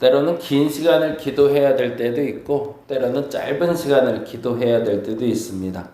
때로는 긴 시간을 기도해야 될 때도 있고 때로는 짧은 시간을 기도해야 될 때도 있습니다.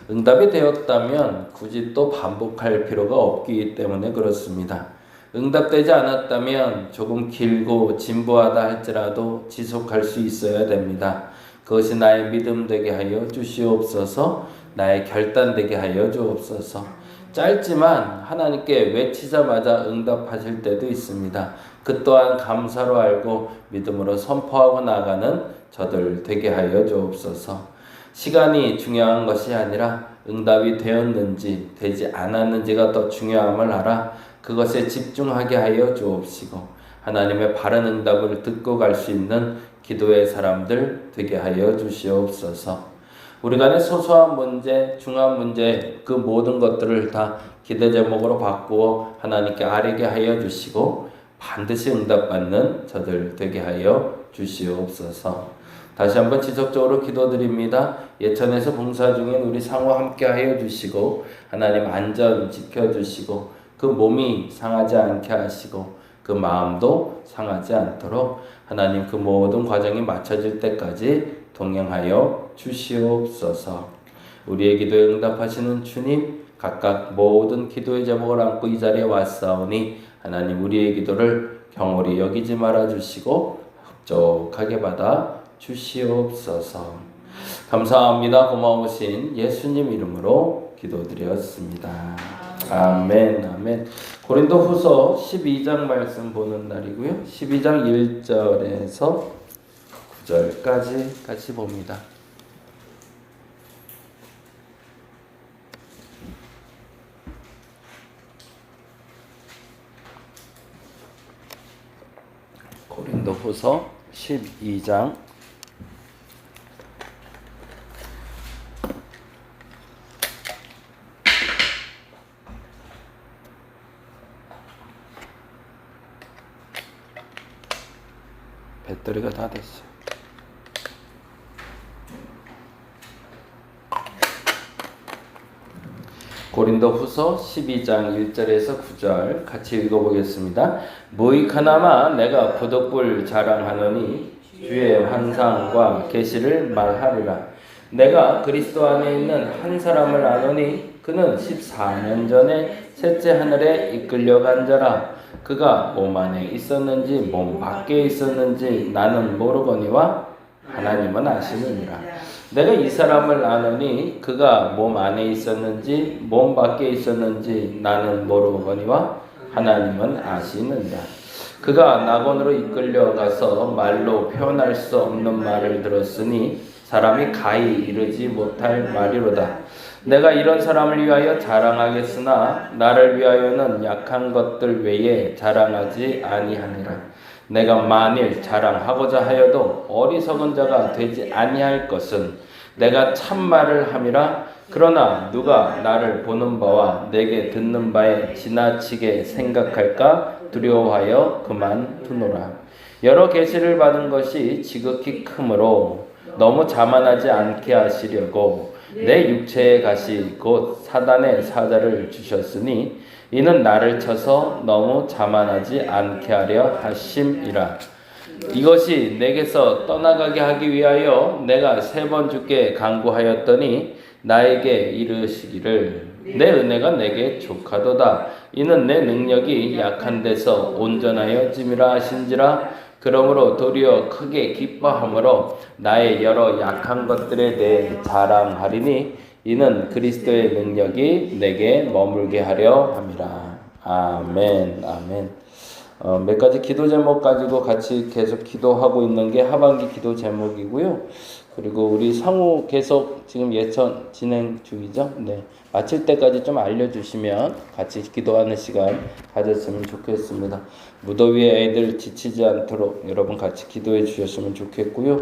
응답이 되었다면 굳이 또 반복할 필요가 없기 때문에 그렇습니다. 응답되지 않았다면 조금 길고 진부하다 할지라도 지속할 수 있어야 됩니다. 그것이 나의 믿음 되게 하여 주시옵소서. 나의 결단 되게 하여 주옵소서. 짧지만 하나님께 외치자마자 응답하실 때도 있습니다. 그 또한 감사로 알고 믿음으로 선포하고 나가는 저들 되게 하여 주옵소서. 시간이 중요한 것이 아니라 응답이 되었는지 되지 않았는지가 더 중요함을 알아 그것에 집중하게 하여 주옵시고 하나님의 바른 응답을 듣고 갈 수 있는 기도의 사람들 되게 하여 주시옵소서. 우리 간의 소소한 문제, 중요한 문제 그 모든 것들을 다 기도 제목으로 바꾸어 하나님께 아뢰게 하여 주시고 반드시 응답받는 저들 되게 하여 주시옵소서. 다시 한번 지속적으로 기도드립니다. 예천에서 봉사 중인 우리 상호 함께 하여 주시고 하나님 안전 지켜주시고 그 몸이 상하지 않게 하시고 그 마음도 상하지 않도록 하나님 그 모든 과정이 맞춰질 때까지 동행하여 주시옵소서. 우리의 기도에 응답하시는 주님 각각 모든 기도의 제목을 안고 이 자리에 왔사오니 하나님 우리의 기도를 경홀히 여기지 말아 주시고 흡족하게 받아 주시옵소서. 감사합니다. 고마우신 예수님 이름으로 기도드렸습니다. 아멘. 아멘. 고린도후서 12장 말씀 보는 날이고요. 12장 1절에서 9절까지 같이 봅니다. 고린도후서 12장 배터리가 다 됐어요. 고린도후서 12장 1절에서 9절 같이 읽어보겠습니다. 무익하나마 내가 부득불 자랑하노니 주의 환상과 계시를 말하리라. 내가 그리스도 안에 있는 한 사람을 아노니 그는 14년 전에 셋째 하늘에 이끌려간 자라. 그가 몸 안에 있었는지 몸 밖에 있었는지 나는 모르거니와 하나님은 아시느니라. 내가 이 사람을 아노니 그가 몸 안에 있었는지 몸 밖에 있었는지 나는 모르거니와 하나님은 아시느니라. 그가 낙원으로 이끌려가서 말로 표현할 수 없는 말을 들었으니 사람이 가히 이르지 못할 말이로다. 내가 이런 사람을 위하여 자랑하겠으나 나를 위하여는 약한 것들 외에 자랑하지 아니하니라. 내가 만일 자랑하고자 하여도 어리석은 자가 되지 아니할 것은 내가 참말을 함이라. 그러나 누가 나를 보는 바와 내게 듣는 바에 지나치게 생각할까 두려워하여 그만두노라. 여러 계시를 받은 것이 지극히 크므로 너무 자만하지 않게 하시려고 내 육체의 가시 곧 사단의 사자를 주셨으니 이는 나를 쳐서 너무 자만하지 않게 하려 하심이라. 이것이 내게서 떠나가게 하기 위하여 내가 3번 주께 간구하였더니 나에게 이르시기를 내 은혜가 내게 족하도다. 이는 내 능력이 약한 데서 온전하여 짐이라 하신지라. 그러므로 도리어 크게 기뻐함으로 나의 여러 약한 것들에 대해 자랑하리니 이는 그리스도의 능력이 내게 머물게 하려 함이라. 아멘. 아멘. 몇 가지 기도 제목 가지고 같이 계속 기도하고 있는 게 하반기 기도 제목이고요. 그리고 우리 상호 계속 지금 예천 진행 중이죠. 네. 마칠 때까지 좀 알려주시면 같이 기도하는 시간 가졌으면 좋겠습니다. 무더위에 애들 지치지 않도록 여러분 같이 기도해 주셨으면 좋겠고요.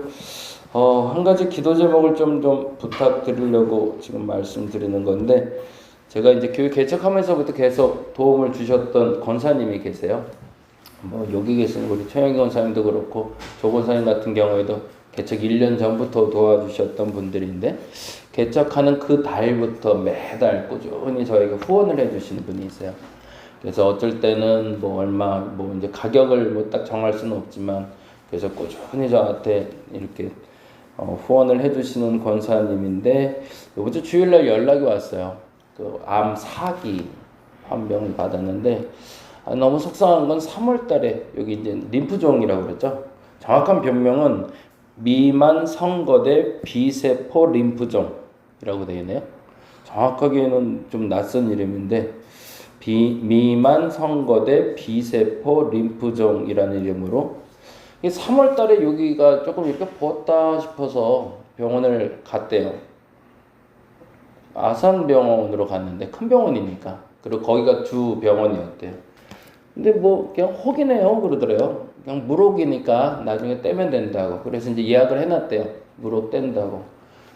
한 가지 기도 제목을 좀 부탁드리려고 지금 말씀드리는 건데, 제가 이제 교회 개척하면서부터 계속 도움을 주셨던 권사님이 계세요. 여기 계신 우리 최영기 권사님도 그렇고 조 권사님 같은 경우에도 개척 1년 전부터 도와주셨던 분들인데, 개척하는 그 달부터 매달 꾸준히 저에게 후원을 해주시는 분이 있어요. 그래서 어쩔 때는 얼마 이제 가격을 딱 정할 수는 없지만 그래서 꾸준히 저한테 이렇게 후원을 해주시는 권사님인데 이번 주 주일날 연락이 왔어요. 그 암 4기 환병을 받았는데 너무 속상한 건 3월달에 여기 이제 림프종이라고 그랬죠. 정확한 병명은 미만 성거대 비세포 림프종이라고 되어 있네요. 정확하게는 좀 낯선 이름인데 미만 성거대 비세포 림프종이라는 이름으로 3월달에 여기가 조금 이렇게 부었다 싶어서 병원을 갔대요. 아산병원으로 갔는데 큰 병원이니까 그리고 거기가 주 병원이었대요. 근데 뭐 그냥 혹이네요 그러더래요. 그냥 물혹이니까 나중에 떼면 된다고. 그래서 이제 예약을 해놨대요. 물혹 뗀다고.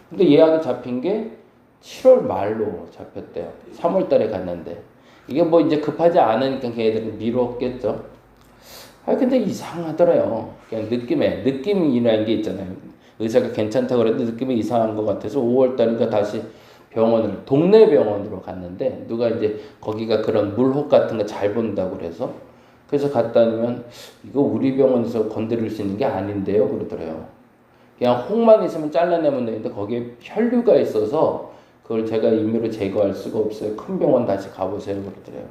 근데 예약이 잡힌 게 7월 말로 잡혔대요. 3월달에 갔는데 이게 뭐 이제 급하지 않으니까 걔네들은 미뤘겠죠. 근데 이상하더래요. 그냥 느낌이라는 게 있잖아요. 의사가 괜찮다고 그랬는데 느낌이 이상한 것 같아서 5월달이니까 다시 동네 병원으로 갔는데 누가 이제 거기가 그런 물혹 같은 거 잘 본다고 그래서 갔다니면 이거 우리 병원에서 건드릴 수 있는 게 아닌데요 그러더래요. 그냥 혹만 있으면 잘라내면 되는데 거기에 혈류가 있어서 그걸 제가 임의로 제거할 수가 없어요. 큰 병원 다시 가보세요 그러더래요.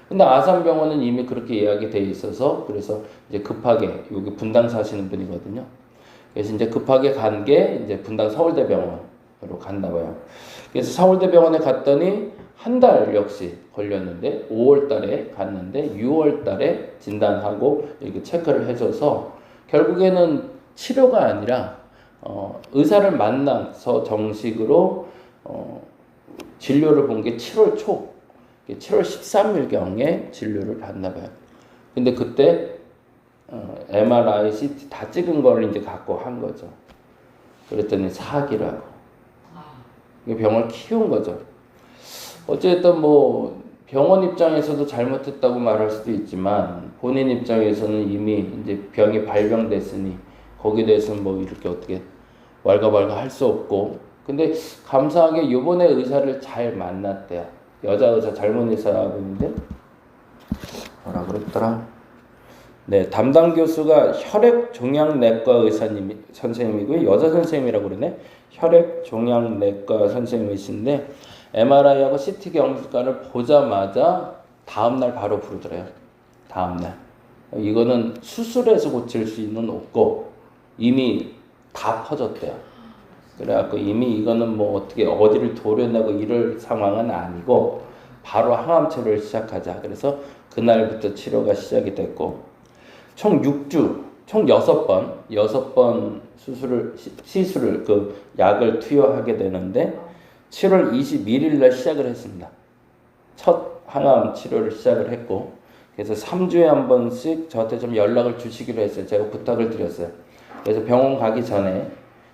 근데 아산병원은 이미 그렇게 예약이 돼 있어서 그래서 이제 급하게 여기 분당 사시는 분이거든요. 그래서 이제 급하게 간 게 이제 분당 서울대병원으로 갔나 봐요. 그래서 서울대병원에 갔더니 한 달 역시 걸렸는데 5월달에 갔는데 6월달에 진단하고 이렇게 체크를 해줘서 결국에는 치료가 아니라 의사를 만나서 정식으로 진료를 본 게 7월 초 7월 13일경에 진료를 받나 봐요. 근데 그때 MRI, CT 다 찍은 거를 이제 갖고 한 거죠. 그랬더니 4기라고. 병을 키운 거죠. 어쨌든 뭐 병원 입장에서도 잘못했다고 말할 수도 있지만 본인 입장에서는 이미 이제 병이 발병됐으니 거기에 대해서는 뭐 이렇게 어떻게 왈가왈가 할 수 없고. 근데 감사하게 요번에 의사를 잘 만났대요. 여자 의사 젊은 의사분인데 뭐라 그랬더라. 네, 담당 교수가 혈액종양내과 선생님이고요. 여자 선생님이라고 그러네. 혈액종양내과 선생님이신데 MRI하고 CT 경과를 보자마자 다음날 바로 부르더래요. 다음날. 이거는 수술해서 고칠 수는 없고 이미 다 퍼졌대요. 그래갖고 이미 이거는 뭐 어떻게 어디를 도려내고 이럴 상황은 아니고 바로 항암 치료를 시작하자. 그래서 그날부터 치료가 시작이 됐고 총 6주, 총 6번 시술을 그 약을 투여하게 되는데 7월 21일 날 시작을 했습니다. 첫 항암 치료를 시작을 했고 그래서 3주에 한 번씩 저한테 좀 연락을 주시기로 했어요. 제가 부탁을 드렸어요. 그래서 병원 가기 전에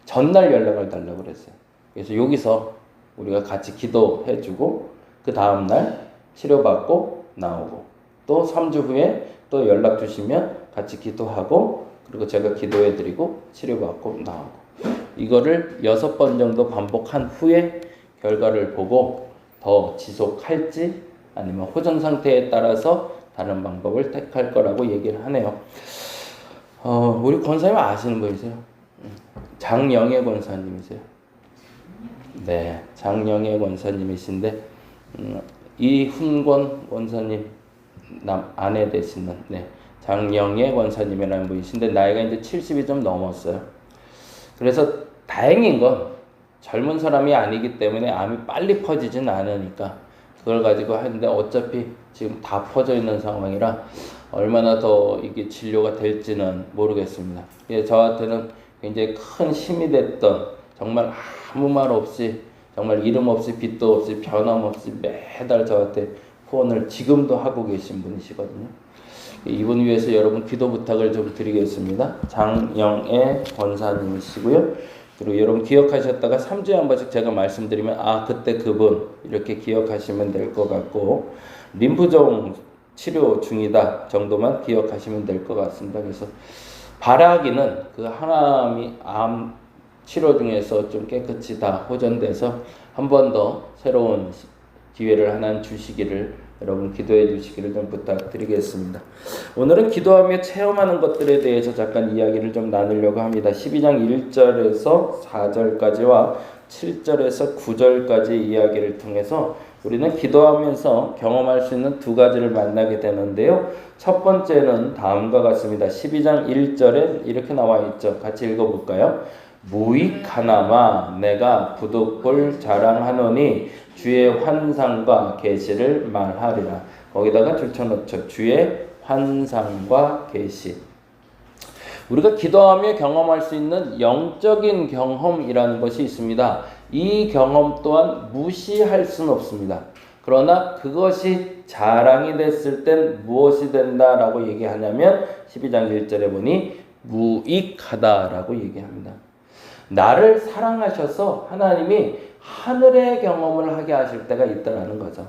전날 연락을 달라고 그랬어요. 그래서 여기서 우리가 같이 기도해주고 그 다음날 치료받고 나오고 또 3주 후에 또 연락 주시면 같이 기도하고 그리고 제가 기도해드리고 치료받고 나오고 이거를 6번 정도 반복한 후에 결과를 보고 더 지속할지 아니면 호전 상태에 따라서 다른 방법을 택할 거라고 얘기를 하네요. 우리 권사님 아시는 분이세요? 장영애 권사님이세요. 네, 장영애 권사님이신데 이훈권 권사님 아내 되시는 장영애 권사님이라는 분이신데 나이가 이제 70이 좀 넘었어요. 그래서 다행인 건 젊은 사람이 아니기 때문에 암이 빨리 퍼지진 않으니까 그걸 가지고 하는데 어차피 지금 다 퍼져 있는 상황이라 얼마나 더 이게 진료가 될지는 모르겠습니다. 저한테는 굉장히 큰 힘이 됐던 정말 아무 말 없이 정말 이름 없이 빛도 없이 변함없이 매달 저한테 후원을 지금도 하고 계신 분이시거든요. 이분 위해서 여러분 기도 부탁을 좀 드리겠습니다. 장영애 권사님이시고요. 그리고 여러분 기억하셨다가 3주에 한 번씩 제가 말씀드리면 그때 그분 이렇게 기억하시면 될 것 같고 림프종 치료 중이다 정도만 기억하시면 될 것 같습니다. 그래서 바라기는 그 암 치료 중에서 좀 깨끗이 다 호전돼서 한 번 더 새로운 기회를 하나 주시기를 여러분 기도해 주시기를 좀 부탁드리겠습니다. 오늘은 기도하며 체험하는 것들에 대해서 잠깐 이야기를 좀 나누려고 합니다. 12장 1절에서 4절까지와 7절에서 9절까지 이야기를 통해서 우리는 기도하면서 경험할 수 있는 두 가지를 만나게 되는데요. 첫 번째는 다음과 같습니다. 12장 1절에 이렇게 나와 있죠. 같이 읽어볼까요? 무익하나마 내가 부득불 자랑하노니 주의 환상과 계시를 말하리라. 거기다가 줄쳐놓죠. 주의 환상과 계시. 우리가 기도하며 경험할 수 있는 영적인 경험이라는 것이 있습니다. 이 경험 또한 무시할 수는 없습니다. 그러나 그것이 자랑이 됐을 땐 무엇이 된다라고 얘기하냐면 12장 1절에 보니 무익하다라고 얘기합니다. 나를 사랑하셔서 하나님이 하늘의 경험을 하게 하실 때가 있다라는 거죠.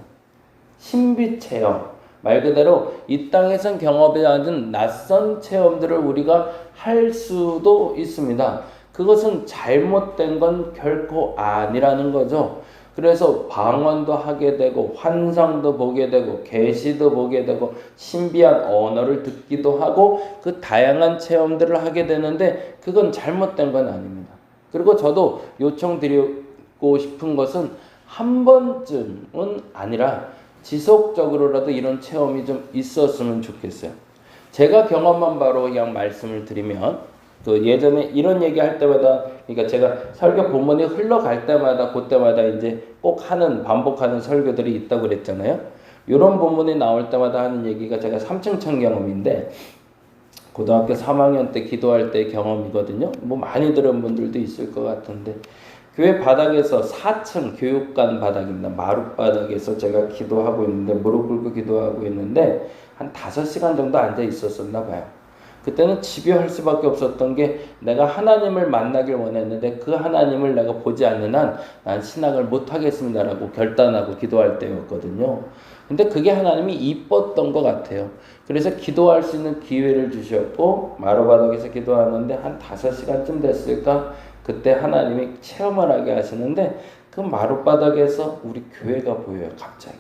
신비 체험. 말 그대로 이 땅에선 경험하지 않은 낯선 체험들을 우리가 할 수도 있습니다. 그것은 잘못된 건 결코 아니라는 거죠. 그래서 방언도 하게 되고 환상도 보게 되고 계시도 보게 되고 신비한 언어를 듣기도 하고 그 다양한 체험들을 하게 되는데 그건 잘못된 건 아닙니다. 그리고 저도 요청드리고 싶은 것은 한 번쯤은 아니라 지속적으로라도 이런 체험이 좀 있었으면 좋겠어요. 제가 경험한 바로 그냥 말씀을 드리면 그 예전에 이런 얘기 할 때마다 그러니까 제가 설교 본문이 흘러갈 때마다 그때마다 이제 꼭 하는 반복하는 설교들이 있다고 그랬잖아요. 이런 본문이 나올 때마다 하는 얘기가 제가 삼층천 경험인데 고등학교 3학년 때 기도할 때 경험이거든요. 뭐 많이 들은 분들도 있을 것 같은데 교회 바닥에서 4층 교육관 바닥입니다. 마룻바닥에서 제가 기도하고 있는데 무릎 꿇고 기도하고 있는데 한 5시간 정도 앉아 있었었나 봐요. 그때는 집요할 수밖에 없었던 게 내가 하나님을 만나길 원했는데 그 하나님을 내가 보지 않는 한 난 신앙을 못하겠습니다라고 결단하고 기도할 때였거든요. 근데 그게 하나님이 이뻤던 것 같아요. 그래서 기도할 수 있는 기회를 주셨고 마룻바닥에서 기도하는데 한 5시간쯤 됐을까? 그때 하나님이 체험을 하게 하시는데 그 마룻바닥에서 우리 교회가 보여요. 갑자기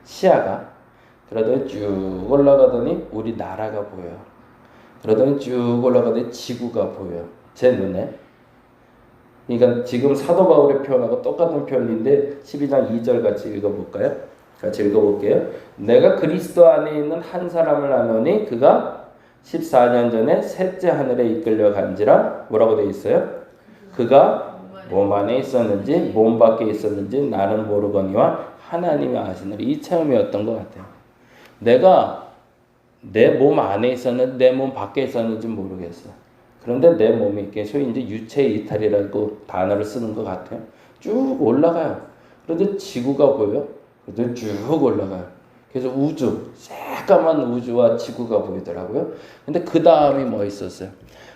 시야가 그러더니 쭉 올라가더니 우리 나라가 보여요. 그러더니 쭉 올라가더니 지구가 보여요. 제 눈에. 그러니까 지금 사도 바울의 표현하고 똑같은 표현인데 12장 2절 같이 읽어볼까요? 같이 읽어볼게요. 내가 그리스도 안에 있는 한 사람을 아노니 그가 14년 전에 셋째 하늘에 이끌려 간지라 뭐라고 되어 있어요? 그가 몸 안에 있었는지 몸 밖에 있었는지 나는 모르거니와 하나님이 아시느라. 이 체험이었던 것 같아요. 내가 내 몸 안에 있었는지 내 몸 밖에 있었는지 모르겠어요. 그런데 내 몸이 이렇게 소위 이제 유체 이탈이라고 단어를 쓰는 것 같아요. 쭉 올라가요. 그런데 지구가 보여. 그래도 쭉 올라가요. 그래서 우주, 새까만 우주와 지구가 보이더라고요. 근데 그 다음이 뭐 있었어요?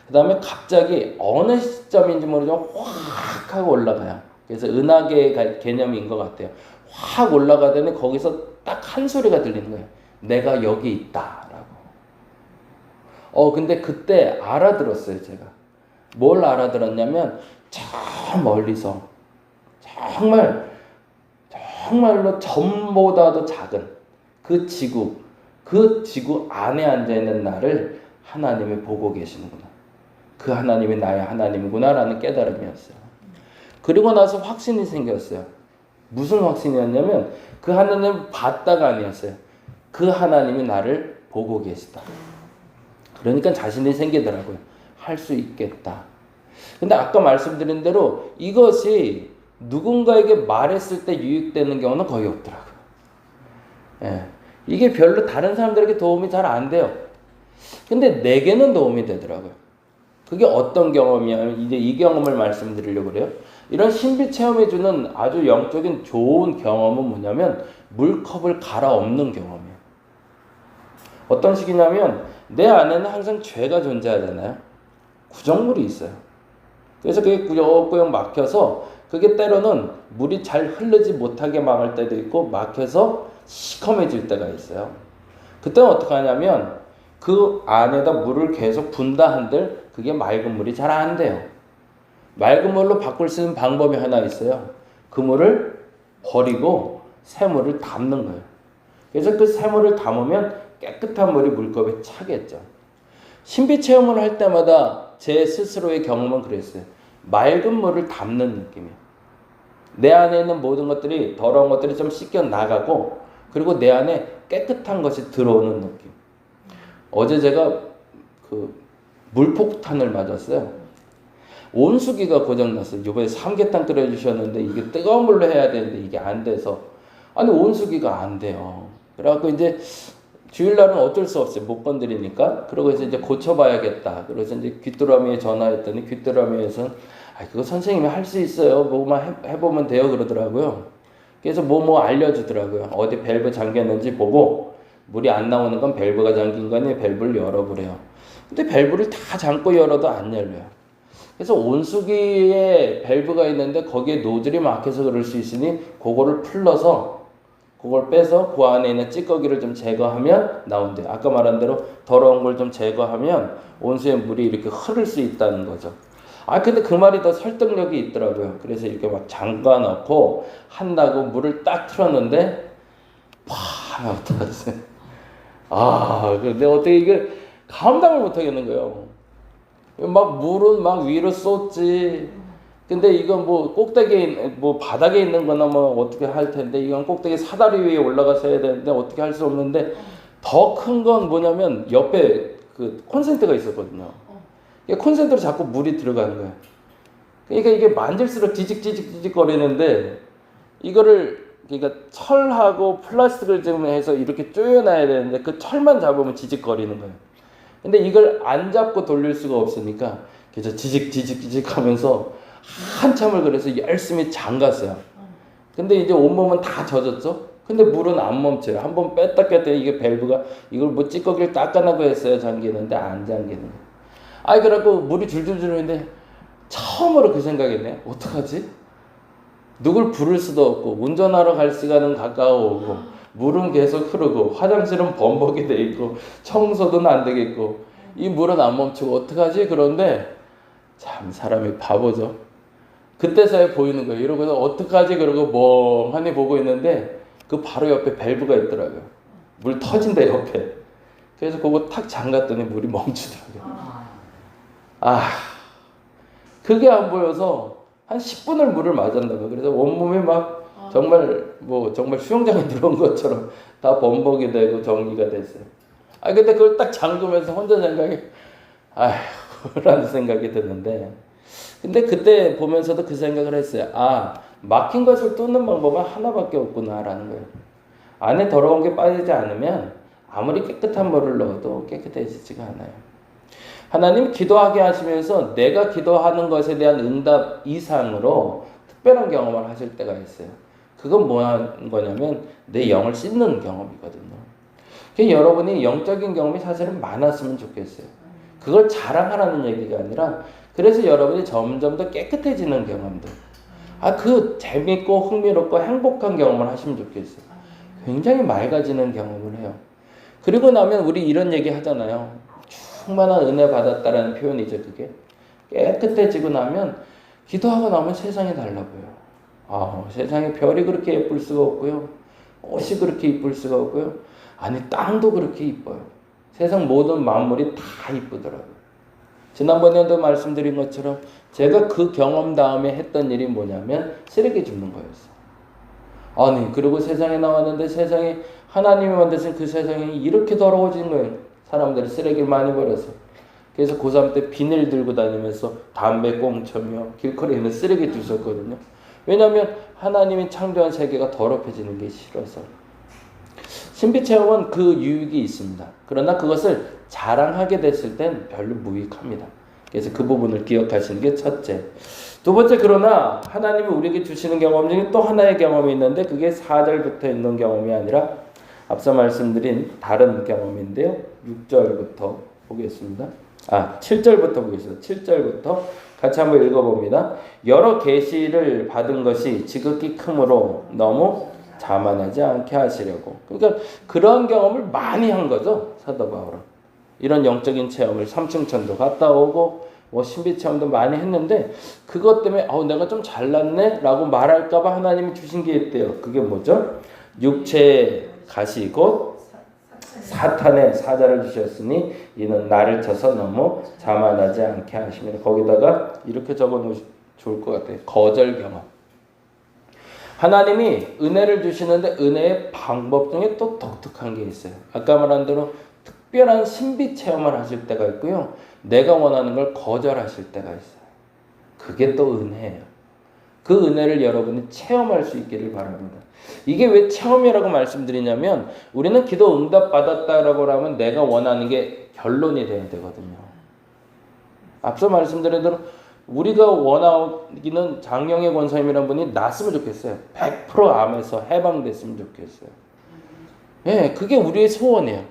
그 다음에 갑자기 어느 시점인지 모르지만 확 하고 올라가요. 그래서 은하계의 개념인 것 같아요. 확 올라가더니 거기서 딱 한 소리가 들리는 거예요. 내가 여기 있다. 라고. 근데 그때 알아들었어요, 제가. 뭘 알아들었냐면, 저 멀리서, 정말로 전보다도 작은 그 지구 안에 앉아있는 나를 하나님이 보고 계시는구나. 그 하나님이 나의 하나님이구나 라는 깨달음이었어요. 그리고 나서 확신이 생겼어요. 무슨 확신이었냐면 그 하나님을 봤다가 아니었어요. 그 하나님이 나를 보고 계시다. 그러니까 자신이 생기더라고요. 할 수 있겠다. 근데 아까 말씀드린 대로 이것이 누군가에게 말했을 때 유익되는 경우는 거의 없더라고요. 예. 이게 별로 다른 사람들에게 도움이 잘 안 돼요. 근데 내게는 도움이 되더라고요. 그게 어떤 경험이냐면 이제 이 경험을 말씀드리려고 그래요. 이런 신비 체험해 주는 아주 영적인 좋은 경험은 뭐냐면 물컵을 갈아엎는 경험이에요. 어떤 식이냐면 내 안에는 항상 죄가 존재하잖아요. 구정물이 있어요. 그래서 그게 꾸역꾸역 막혀서 그게 때로는 물이 잘 흐르지 못하게 막을 때도 있고 막혀서 시커매질 때가 있어요. 그때는 어떻게 하냐면 그 안에다 물을 계속 붓다 한들 그게 맑은 물이 잘 안 돼요. 맑은 물로 바꿀 수 있는 방법이 하나 있어요. 그 물을 버리고 새 물을 담는 거예요. 그래서 그 샘물을 담으면 깨끗한 물이 물컵에 차겠죠. 신비 체험을 할 때마다 제 스스로의 경험은 그랬어요. 맑은 물을 담는 느낌이에요. 내 안에 있는 모든 것들이, 더러운 것들이 좀 씻겨 나가고, 그리고 내 안에 깨끗한 것이 들어오는 느낌. 어제 제가 그 물폭탄을 맞았어요. 온수기가 고장났어요. 이번에 삼계탕 끓여주셨는데 이게 뜨거운 물로 해야 되는데 이게 안 돼서, 아니 온수기가 안 돼요. 그래갖고 이제 주일날은 어쩔 수 없어요. 못 건드리니까. 그러고 이제 고쳐봐야겠다. 그래서 이제 귀뚜라미에 전화했더니 귀뚜라미에서는 그거 선생님이 할 수 있어요. 뭐만 해보면 돼요. 그러더라고요. 그래서 뭐 알려주더라고요. 어디 밸브 잠겼는지 보고, 물이 안 나오는 건 밸브가 잠긴 거니 밸브를 열어보래요. 근데 밸브를 다 잠고 열어도 안 열려요. 그래서 온수기에 밸브가 있는데 거기에 노즐이 막혀서 그럴 수 있으니 그거를 풀러서, 그걸 빼서 그 안에 있는 찌꺼기를 좀 제거하면 나온대요. 아까 말한 대로 더러운 걸 좀 제거하면 온수에 물이 이렇게 흐를 수 있다는 거죠. 근데 그 말이 더 설득력이 있더라고요. 그래서 이렇게 막 잠가 놓고 한다고 물을 딱 틀었는데, 어떡하지? 근데 어떻게 이게 감당을 못 하겠는 거예요. 막 물은 막 위로 쏟지. 근데 이건 뭐 꼭대기에, 뭐 바닥에 있는 거나 뭐 어떻게 할 텐데, 이건 꼭대기 사다리 위에 올라가서 해야 되는데 어떻게 할 수 없는데, 더 큰 건 뭐냐면 옆에 그 콘센트가 있었거든요. 콘센트로 자꾸 물이 들어가는 거예요. 그러니까 이게 만질수록 지직지직 거리는데, 이거를, 그러니까 철하고 플라스틱을 좀 해서 이렇게 조여놔야 되는데 그 철만 잡으면 지직거리는 거예요. 근데 이걸 안 잡고 돌릴 수가 없으니까 그래서 지직 하면서 한참을 그래서 열심히 잠갔어요. 근데 이제 온몸은 다 젖었죠. 근데 물은 안 멈춰요. 한번 뺐다 이게 밸브가, 이걸 뭐 찌꺼기를 닦아내고 했어야 잠기는데 안 잠기는 거예요. 그래갖고 물이 줄줄 흐르는데 처음으로 그 생각이네. 어떡하지? 누굴 부를 수도 없고, 운전하러 갈 시간은 가까워오고, 물은 계속 흐르고, 화장실은 범벅이 돼 있고, 청소도 안 되겠고, 이 물은 안 멈추고 어떡하지? 그런데 참 사람이 바보죠. 그때서야 보이는 거예요. 이러고서 어떡하지? 그러고 멍하니 보고 있는데 그 바로 옆에 밸브가 있더라고요. 물 터진대 옆에. 그래서 그거 탁 잠갔더니 물이 멈추더라고요. 그게 안 보여서 한 10분을 물을 맞았나봐요. 그래서 온몸이 막 정말 수영장에 들어온 것처럼 다 범벅이 되고 정리가 됐어요. 근데 그걸 딱 잠그면서 혼자 생각이, 라는 생각이 드는데, 근데 그때 보면서도 그 생각을 했어요. 막힌 것을 뚫는 방법은 하나밖에 없구나라는 거예요. 안에 더러운 게 빠지지 않으면 아무리 깨끗한 물을 넣어도 깨끗해지지가 않아요. 하나님 기도하게 하시면서 내가 기도하는 것에 대한 응답 이상으로 특별한 경험을 하실 때가 있어요. 그건 뭐냐면 내 영을 씻는 경험이거든요. 여러분이 영적인 경험이 사실은 많았으면 좋겠어요. 그걸 자랑하라는 얘기가 아니라, 그래서 여러분이 점점 더 깨끗해지는 경험들, 그 재밌고 흥미롭고 행복한 경험을 하시면 좋겠어요. 굉장히 맑아지는 경험을 해요. 그리고 나면 우리 이런 얘기 하잖아요. 충만한 은혜 받았다라는 표현이죠. 그게 깨끗해지고 나면, 기도하고 나면 세상이 달라 보여요. 세상에 별이 그렇게 예쁠 수가 없고요, 꽃이 그렇게 이쁠 수가 없고요, 땅도 그렇게 이뻐요. 세상 모든 만물이 다 이쁘더라고요. 지난번에도 말씀드린 것처럼 제가 그 경험 다음에 했던 일이 뭐냐면 쓰레기 줍는 거였어요. 그리고 세상에 나왔는데, 세상에 하나님이 만드신 그 세상이 이렇게 더러워진 거예요. 사람들이 쓰레기를 많이 버려서. 그래서 고3 때 비닐 들고 다니면서 담배 꽁초며 길거리에 있는 쓰레기 주웠거든요. 왜냐하면 하나님이 창조한 세계가 더럽혀지는 게 싫어서. 신비체험은 그 유익이 있습니다. 그러나 그것을 자랑하게 됐을 땐 별로 무익합니다. 그래서 그 부분을 기억하시는 게 첫째. 두 번째, 그러나 하나님이 우리에게 주시는 경험 중에 또 하나의 경험이 있는데, 그게 4절부터 있는 경험이 아니라 앞서 말씀드린 다른 경험인데요. 6절부터 보겠습니다. 7절부터 보겠습니다. 7절부터 같이 한번 읽어봅니다. 여러 계시를 받은 것이 지극히 크므로 너무 자만하지 않게 하시려고. 그러니까 그런 경험을 많이 한 거죠, 사도 바울은. 이런 영적인 체험을 삼층천도 갔다 오고 신비 체험도 많이 했는데, 그것 때문에 내가 좀 잘났네 라고 말할까 봐 하나님이 주신 게 있대요. 그게 뭐죠? 육체의 가시 곧 사탄의 사자를 주셨으니 이는 나를 쳐서 너무 자만하지 않게 하시면 거기다가 이렇게 적어 놓으시면 좋을 것 같아요. 거절 경험. 하나님이 은혜를 주시는데 은혜의 방법 중에 또 독특한 게 있어요. 아까 말한 대로 특별한 신비 체험을 하실 때가 있고요. 내가 원하는 걸 거절하실 때가 있어요. 그게 또 은혜예요. 그 은혜를 여러분이 체험할 수 있기를 바랍니다. 이게 왜 체험이라고 말씀드리냐면 우리는 기도 응답 받았다라고 하면 내가 원하는 게 결론이 돼야 되거든요. 앞서 말씀드린 대로 우리가 원하기는 장영애 권사님이라는 분이 났으면 좋겠어요. 100% 암에서 해방됐으면 좋겠어요. 예, 그게 우리의 소원이에요.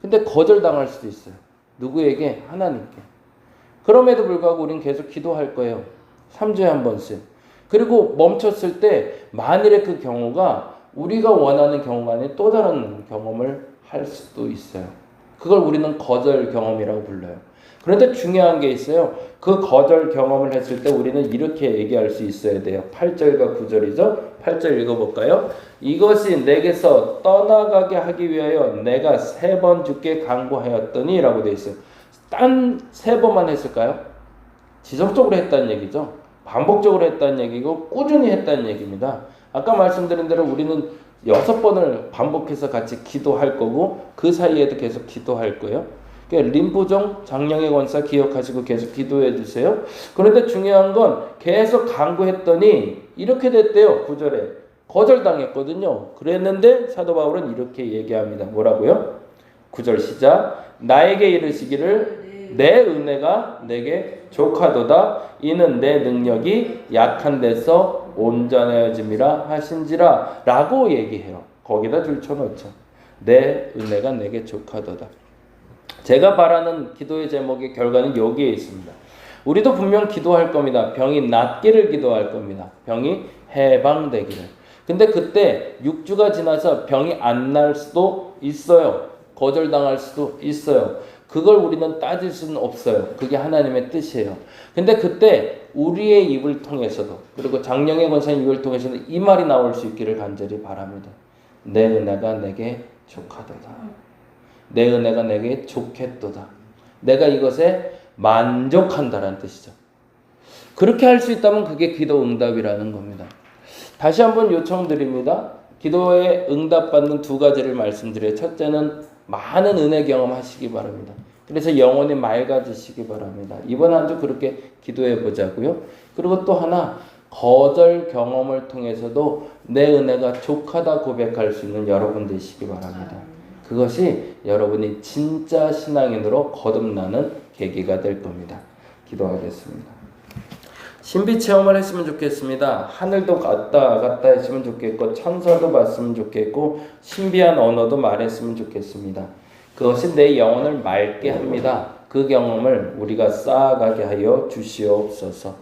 근데 거절당할 수도 있어요. 누구에게? 하나님께. 그럼에도 불구하고 우리는 계속 기도할 거예요. 3주에 한 번씩. 그리고 멈췄을 때 만일의 그 경우가 우리가 원하는 경우가 아닌 또 다른 경험을 할 수도 있어요. 그걸 우리는 거절 경험이라고 불러요. 그런데 중요한 게 있어요. 그 거절 경험을 했을 때 우리는 이렇게 얘기할 수 있어야 돼요. 8절과 9절이죠. 8절 읽어볼까요? 이것이 내게서 떠나가게 하기 위하여 내가 3번 주께 간구하였더니 라고 되어 있어요. 단 3번만 했을까요? 지속적으로 했다는 얘기죠. 반복적으로 했다는 얘기고 꾸준히 했다는 얘기입니다. 아까 말씀드린 대로 우리는 6번을 반복해서 같이 기도할 거고 그 사이에도 계속 기도할 거예요. 그러니까 림부종 장영애 권사 기억하시고 계속 기도해 주세요. 그런데 중요한 건 계속 간구했더니 이렇게 됐대요. 9절에 거절당했거든요. 그랬는데 사도 바울은 이렇게 얘기합니다. 뭐라고요? 9절 시작. 나에게 이르시기를 내 은혜가 내게 족하도다. 이는 내 능력이 약한 데서 온전해짐이라 하신지라 라고 얘기해요. 거기다 줄쳐놓죠. 내 은혜가 내게 족하도다. 제가 바라는 기도의 제목의 결과는 여기에 있습니다. 우리도 분명 기도할 겁니다. 병이 낫기를 기도할 겁니다. 병이 해방되기를. 근데 그때 6주가 지나서 병이 안 날 수도 있어요. 거절당할 수도 있어요. 그걸 우리는 따질 수는 없어요. 그게 하나님의 뜻이에요. 근데 그때 우리의 입을 통해서도 그리고 장영애 권사님 입을 통해서도 이 말이 나올 수 있기를 간절히 바랍니다. 내 은혜가 내게 족하도다. 내 은혜가 내게 좋겠도다. 내가 이것에 만족한다라는 뜻이죠. 그렇게 할 수 있다면 그게 기도 응답이라는 겁니다. 다시 한번 요청드립니다. 기도에 응답받는 2가지를 말씀드려요. 첫째는 많은 은혜 경험하시기 바랍니다. 그래서 영혼이 맑아지시기 바랍니다. 이번 한 주 그렇게 기도해 보자고요. 그리고 또 하나 거절 경험을 통해서도 내 은혜가 족하다 고백할 수 있는 여러분 되시기 바랍니다. 그것이 여러분이 진짜 신앙인으로 거듭나는 계기가 될 겁니다. 기도하겠습니다. 신비 체험을 했으면 좋겠습니다. 하늘도 갔다 했으면 좋겠고 천사도 봤으면 좋겠고 신비한 언어도 말했으면 좋겠습니다. 그것이 내 영혼을 맑게 합니다. 그 경험을 우리가 쌓아가게 하여 주시옵소서.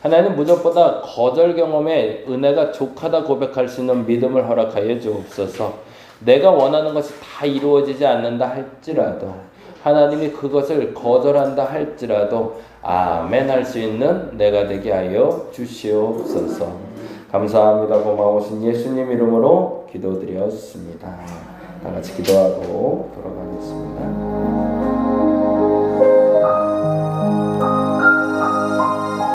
하나님 무엇보다 거절 경험에 은혜가 족하다 고백할 수 있는 믿음을 허락하여 주옵소서. 내가 원하는 것이 다 이루어지지 않는다 할지라도 하나님이 그것을 거절한다 할지라도 아멘 할 수 있는 내가 되게 하여 주시옵소서. 감사합니다. 고마우신 예수님 이름으로 기도드렸습니다. 다 같이 기도하고 돌아가겠습니다.